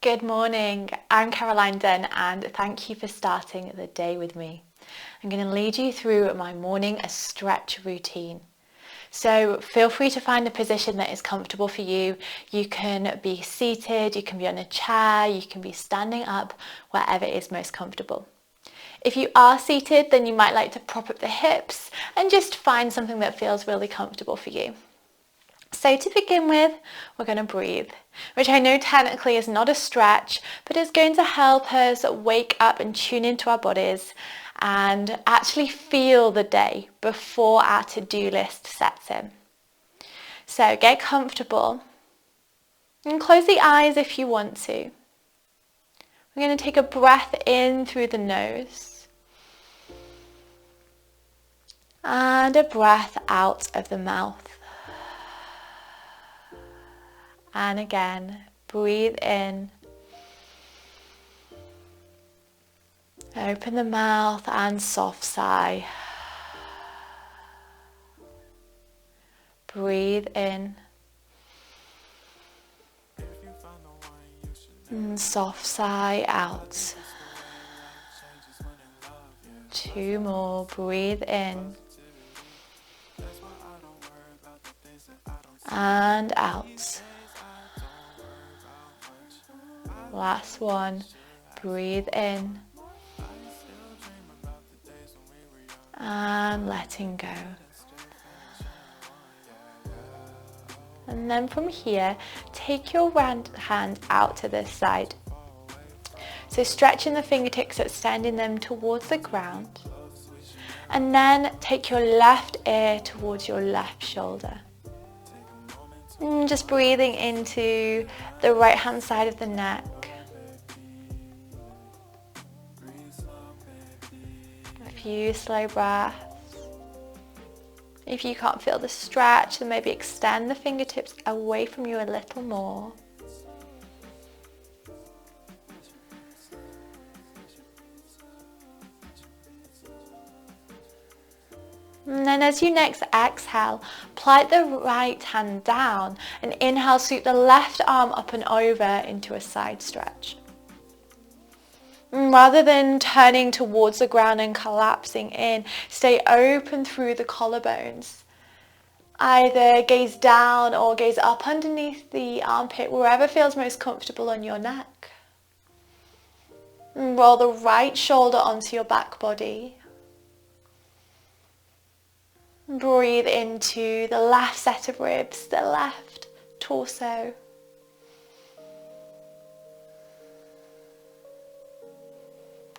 Good morning, I'm Caroline Dunn and thank you for starting the day with me. I'm going to lead you through my morning stretch routine. So feel free to find a position that is comfortable for you. You can be seated, you can be on a chair, you can be standing up, wherever is most comfortable. If you are seated, then you might like to prop up the hips and just find something that feels really comfortable for you. So to begin with, we're going to breathe, which I know technically is not a stretch, but is going to help us wake up and tune into our bodies and actually feel the day before our to-do list sets in. So get comfortable and close the eyes if you want to. We're going to take a breath in through the nose and a breath out of the mouth. And again, breathe in, open the mouth and soft sigh. Breathe in and soft sigh out. 2 more, breathe in and out. Last one, breathe in and letting go. And then from here, take your hand out to this side. So stretching the fingertips, extending them towards the ground. And then take your left ear towards your left shoulder. And just breathing into the right hand side of the neck. A few slow breaths. If you can't feel the stretch, then maybe extend the fingertips away from you a little more. And then as you next exhale, plant the right hand down and inhale, sweep the left arm up and over into a side stretch. And rather than turning towards the ground and collapsing in, stay open through the collarbones. Either gaze down or gaze up underneath the armpit, wherever feels most comfortable on your neck. And roll the right shoulder onto your back body. Breathe into the left set of ribs, the left torso.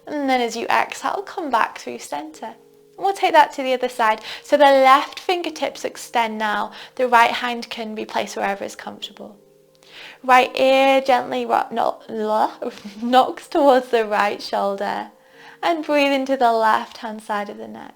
And then as you exhale, come back through center. We'll take that to the other side. So the left fingertips extend now. The right hand can be placed wherever is comfortable. Right ear gently knocks towards the right shoulder. And breathe into the left hand side of the neck.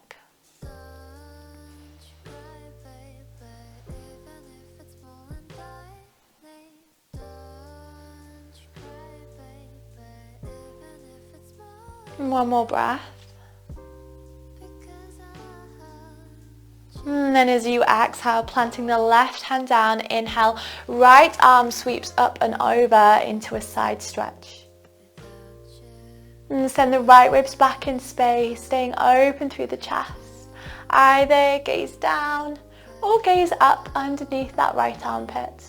One more breath. And then as you exhale, planting the left hand down, inhale, right arm sweeps up and over into a side stretch. And send the right ribs back in space, staying open through the chest. Either gaze down or gaze up underneath that right armpit.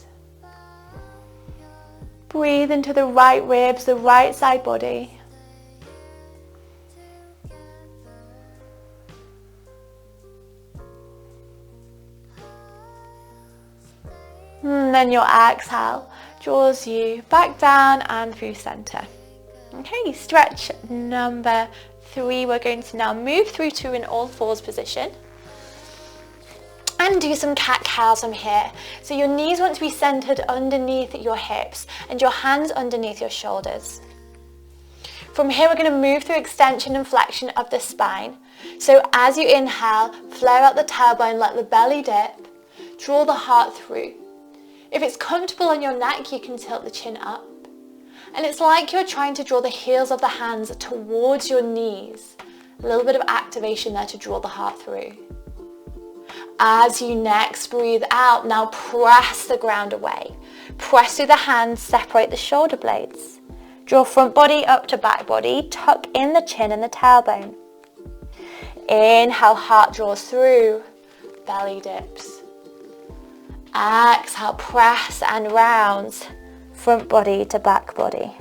Breathe into the right ribs, the right side body. And then your exhale draws you back down and through center. Okay, stretch number 3. We're going to now move through to an all fours position and do some cat-cows from here. So your knees want to be centered underneath your hips and your hands underneath your shoulders. From here, we're going to move through extension and flexion of the spine. So as you inhale, flare out the tailbone, let the belly dip, draw the heart through. If it's comfortable on your neck, you can tilt the chin up. And it's like you're trying to draw the heels of the hands towards your knees. A little bit of activation there to draw the heart through. As you next breathe out, now press the ground away. Press through the hands, separate the shoulder blades. Draw front body up to back body, tuck in the chin and the tailbone. Inhale, heart draws through, belly dips. Exhale, press and rounds, front body to back body.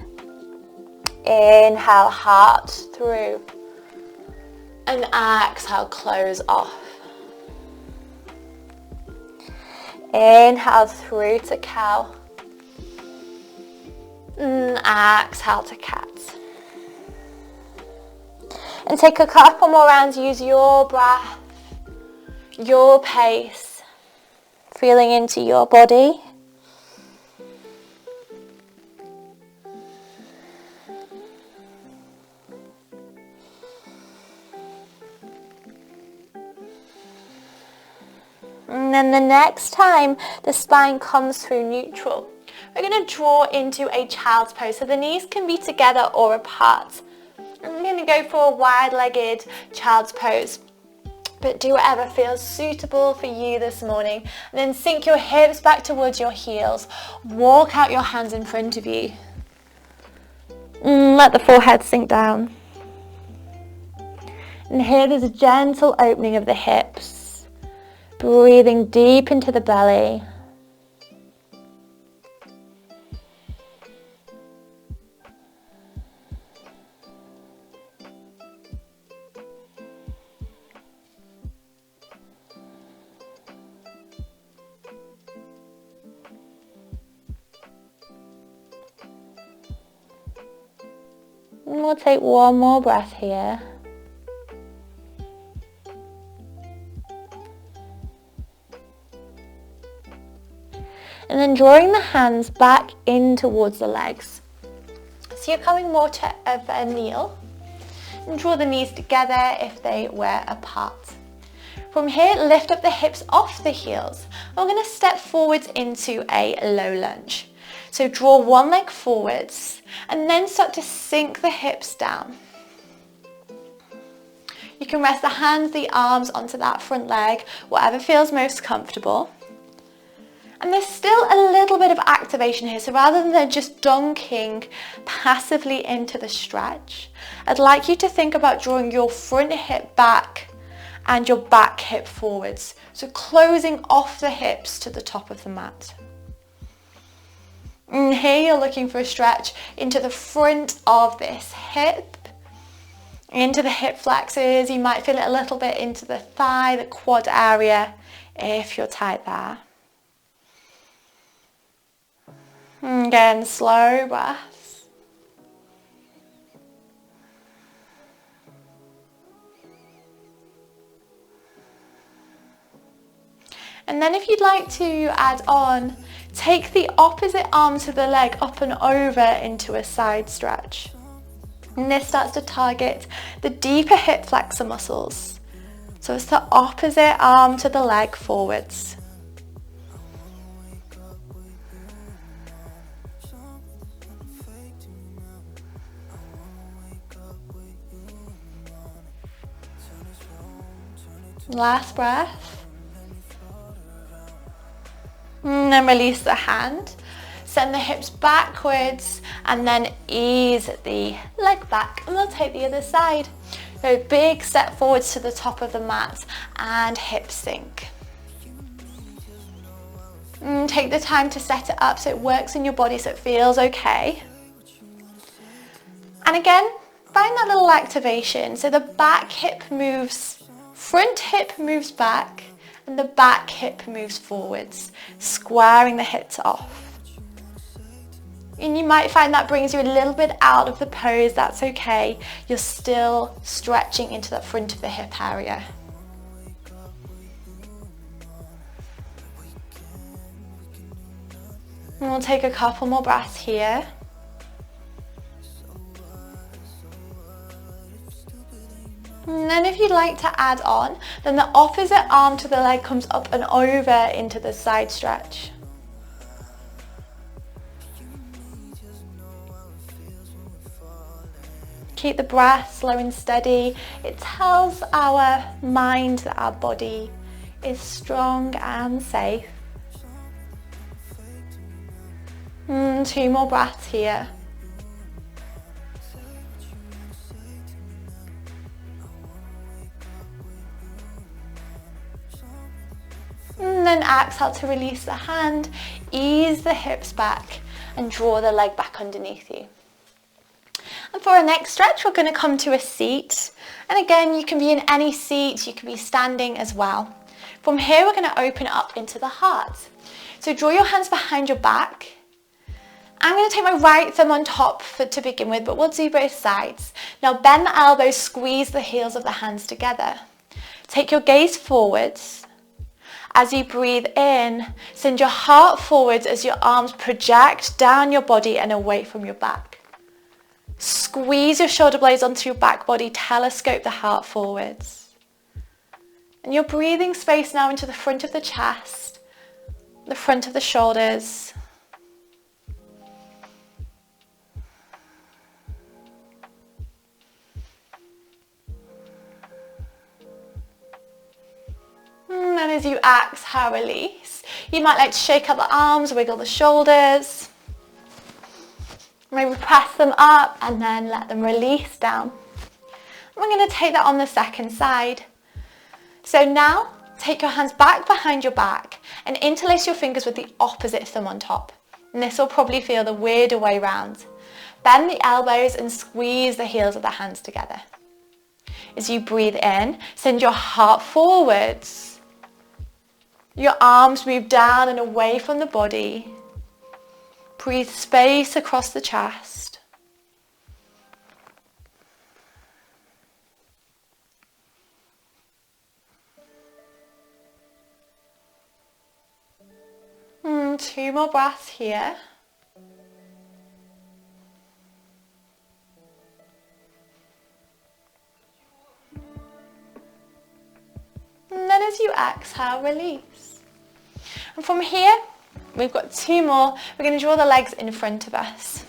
Inhale, heart through. And exhale, close off. Inhale through to cow. And exhale to cat. And take a couple more rounds. Use your breath, your pace, feeling into your body. And then the next time the spine comes through neutral, we're going to draw into a child's pose. So the knees can be together or apart. I'm going to go for a wide-legged child's pose, but do whatever feels suitable for you this morning. And then sink your hips back towards your heels. Walk out your hands in front of you. Let the forehead sink down. And here there's a gentle opening of the hips. Breathing deep into the belly. And we'll take one more breath here. And then drawing the hands back in towards the legs. So you're coming more to a kneel. And draw the knees together if they were apart. From here, lift up the hips off the heels. We're going to step forwards into a low lunge. So draw one leg forwards and then start to sink the hips down. You can rest the hands, the arms onto that front leg, whatever feels most comfortable. And there's still a little bit of activation here. So rather than just dunking passively into the stretch, I'd like you to think about drawing your front hip back and your back hip forwards. So closing off the hips to the top of the mat. And here you're looking for a stretch into the front of this hip, into the hip flexors. You might feel it a little bit into the thigh, the quad area, if you're tight there. And again, slow breaths. And then if you'd like to add on, take the opposite arm to the leg up and over into a side stretch. And this starts to target the deeper hip flexor muscles. So it's the opposite arm to the leg forwards. Last breath. And then release the hand. Send the hips backwards and then ease the leg back. And we'll take the other side. So big step forwards to the top of the mat and hip sink. And take the time to set it up so it works in your body, so it feels okay. And again, find that little activation. So the back hip moves, front hip moves back, and the back hip moves forwards, squaring the hips off. And you might find that brings you a little bit out of the pose. That's okay. You're still stretching into the front of the hip area. And we'll take a couple more breaths here. And then if you'd like to add on, then the opposite arm to the leg comes up and over into the side stretch. Keep the breath slow and steady. It tells our mind that our body is strong and safe. And 2 more breaths here. And then exhale to release the hand, ease the hips back and draw the leg back underneath you. And for our next stretch, we're going to come to a seat. And again, you can be in any seat, you can be standing as well. From here, we're going to open up into the heart. So draw your hands behind your back. I'm going to take my right thumb on top to begin with, but we'll do both sides. Now bend the elbows, squeeze the heels of the hands together. Take your gaze forwards. As you breathe in, send your heart forwards as your arms project down your body and away from your back. Squeeze your shoulder blades onto your back body, telescope the heart forwards. And you're breathing space now into the front of the chest, the front of the shoulders. And as you exhale, release. You might like to shake out the arms, wiggle the shoulders. Maybe press them up and then let them release down. And we're going to take that on the second side. So now, take your hands back behind your back and interlace your fingers with the opposite thumb on top. And this will probably feel the weirder way round. Bend the elbows and squeeze the heels of the hands together. As you breathe in, send your heart forwards. Your arms move down and away from the body. Breathe space across the chest. Two more breaths here. And then as you exhale, release. And from here, we've got two more. We're going to draw the legs in front of us.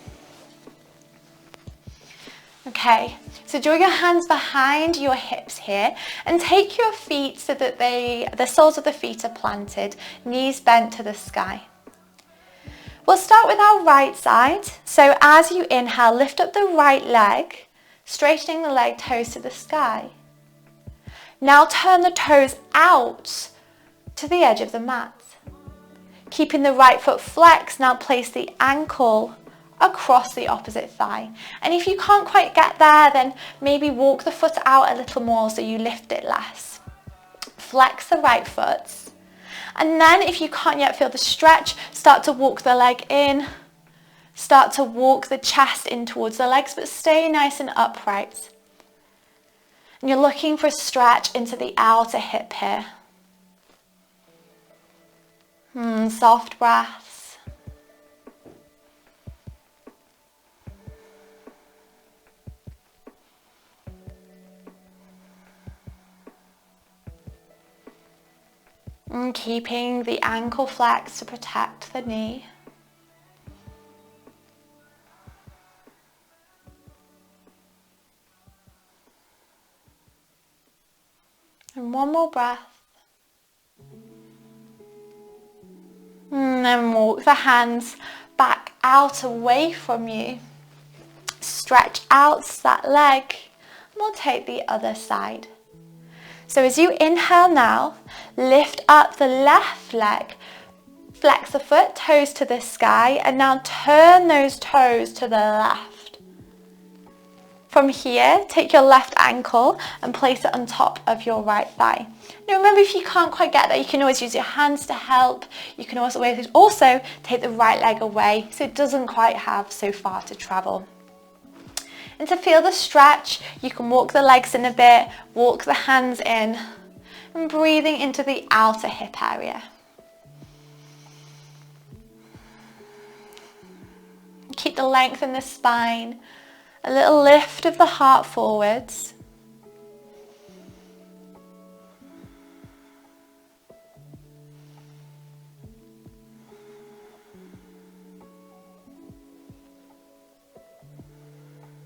Okay, so draw your hands behind your hips here and take your feet so that the soles of the feet are planted, knees bent to the sky. We'll start with our right side. So as you inhale, lift up the right leg, straightening the leg, toes to the sky. Now turn the toes out to the edge of the mat. Keeping the right foot flexed, now place the ankle across the opposite thigh. And if you can't quite get there, then maybe walk the foot out a little more so you lift it less. Flex the right foot. And then if you can't yet feel the stretch, start to walk the leg in. Start to walk the chest in towards the legs, but stay nice and upright. And you're looking for a stretch into the outer hip here. Soft breaths. And keeping the ankle flexed to protect the knee. And one more breath. And then walk the hands back out away from you. Stretch out that leg. And we'll take the other side. So as you inhale now, lift up the left leg. Flex the foot, toes to the sky. And now turn those toes to the left. From here, take your left ankle and place it on top of your right thigh. Now remember, if you can't quite get there, you can always use your hands to help. You can also take the right leg away so it doesn't quite have so far to travel. And to feel the stretch, you can walk the legs in a bit, walk the hands in, and breathing into the outer hip area. Keep the length in the spine. A little lift of the heart forwards.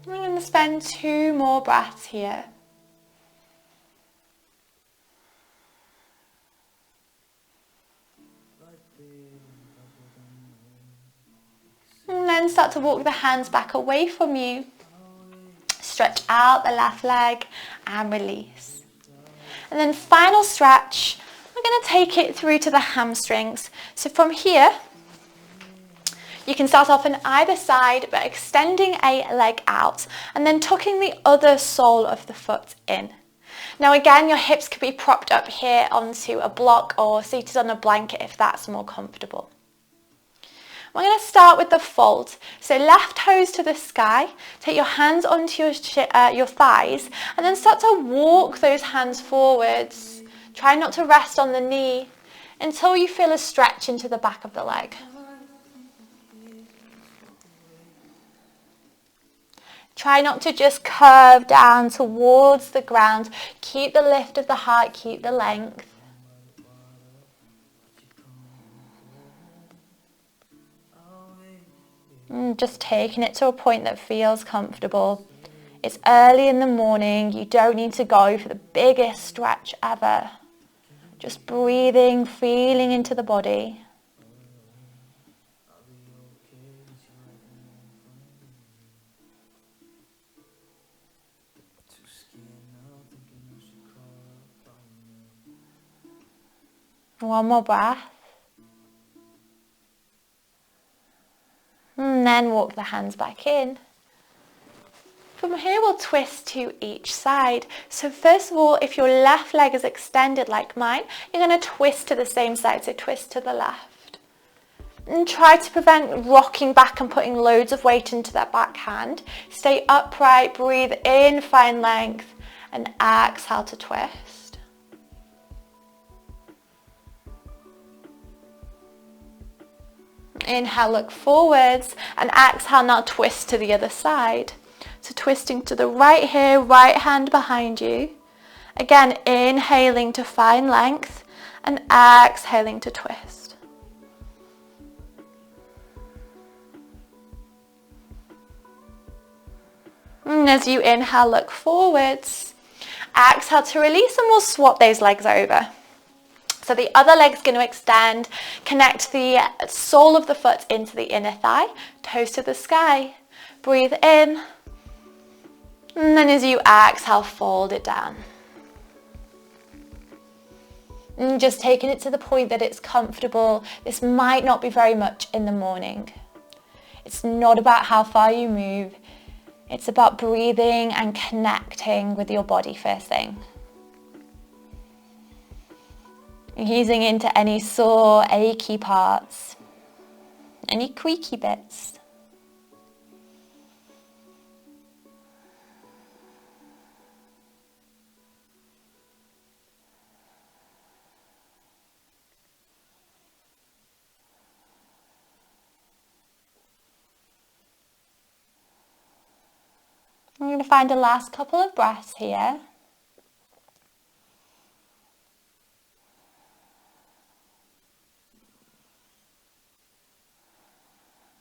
I'm going to spend 2 more breaths here. And then start to walk the hands back away from you. Stretch out the left leg and release. And then final stretch, I'm We're going to take it through to the hamstrings. So from here, you can start off on either side, but extending a leg out and then tucking the other sole of the foot in. Now again, your hips could be propped up here onto a block or seated on a blanket if that's more comfortable. We're going to start with the fold. So left toes to the sky, take your hands onto your thighs and then start to walk those hands forwards. Try not to rest on the knee until you feel a stretch into the back of the leg. Try not to just curve down towards the ground. Keep the lift of the heart, keep the length. And just taking it to a point that feels comfortable. It's early in the morning. You don't need to go for the biggest stretch ever. Just breathing, feeling into the body. One more breath. And then walk the hands back in. From here we'll twist to each side. So first of all, if your left leg is extended like mine, you're going to twist to the same side, so twist to the left. And try to prevent rocking back and putting loads of weight into that back hand. Stay upright, breathe in, find length, and exhale to twist. Inhale, look forwards, and exhale, now twist to the other side. So twisting to the right here, right hand behind you. Again, inhaling to find length and exhaling to twist. And as you inhale, look forwards. Exhale to release, and we'll swap those legs over. So the other leg's going to extend, connect the sole of the foot into the inner thigh, toes to the sky. Breathe in, and then as you exhale, fold it down. And just taking it to the point that it's comfortable. This might not be very much in the morning. It's not about how far you move. It's about breathing and connecting with your body first thing. Easing into any sore, achy parts, any creaky bits. I'm going to find a last couple of breaths here.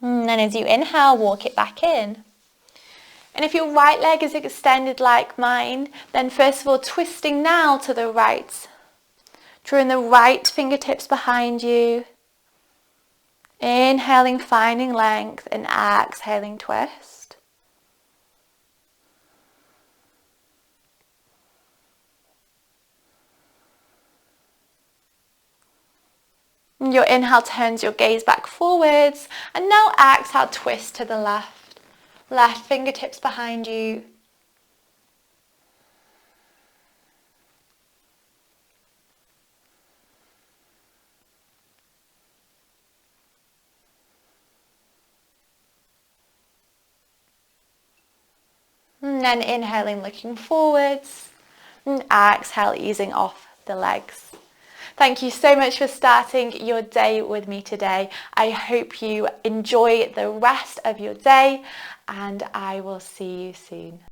And then as you inhale, walk it back in. And if your right leg is extended like mine, then first of all, twisting now to the right. Drawing the right fingertips behind you. Inhaling, finding length, and exhaling, twist. And your inhale turns your gaze back forwards, and now exhale, twist to the left. Left fingertips behind you. And then inhaling, looking forwards, and exhale, easing off the legs. Thank you so much for starting your day with me today. I hope you enjoy the rest of your day, and I will see you soon.